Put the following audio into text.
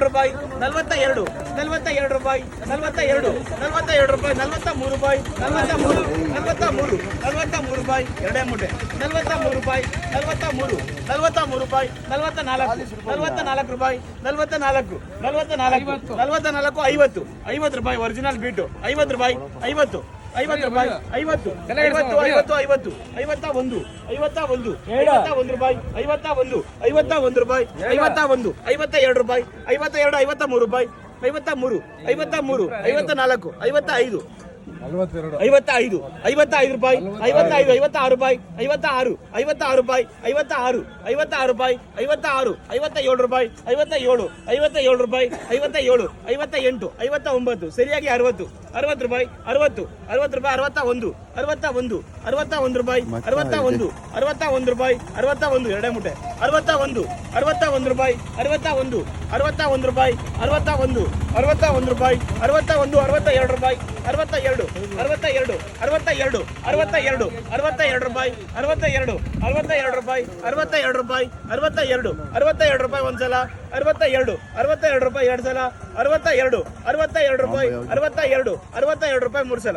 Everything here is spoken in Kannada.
ರೂಪಾಯಿ 42 ರೂಪಾಯಿ 42 ರೂಪಾಯಿ 43 ರೂಪಾಯಿ 43 ರೂಪಾಯಿ ಎರಡೇ ಮೂಟೆ 43 ರೂಪಾಯಿ 43 ರೂಪಾಯಿ 44 ರೂಪಾಯಿ 44 50 ರೂಪಾಯಿ ಒರಿಜಿನಲ್ ಬೀಟು 50 ರೂಪಾಯಿ 50 ರೂಪಾಯಿ 50 ರೂಪಾಯಿ 51 ರೂಪಾಯಿ 52 ರೂಪಾಯಿ 53 ರೂಪಾಯಿ 54 55 ರೂಪಾಯಿ 56 ರೂಪಾಯಿ 56 ರೂಪಾಯಿ 57 ರೂಪಾಯಿ 57 ರೂಪಾಯಿ 57 ರೂಪಾಯಿ 58 ಸರಿಯಾಗಿ 60 ರೂಪಾಯಿ 60 ರೂಪಾಯಿ 61 ರೂಪಾಯಿ 61 ರೂಪಾಯಿ 61 ಎರಡೇ ಮುಟ್ಟೆ 61 ರೂಪಾಯಿ 61 ರೂಪಾಯಿ 61 ರೂಪಾಯಿ 62 ರೂಪಾಯಿ 62 ರೂಪಾಯಿ 62 ರೂಪಾಯಿ 62 ರೂಪಾಯಿ ಒಂದ್ಸಲ 62 ರೂಪಾಯಿ ಎರಡು ಸಲ 62 ರೂಪಾಯಿ 62 ರೂಪಾಯಿ ಮೂರು ಸಲ.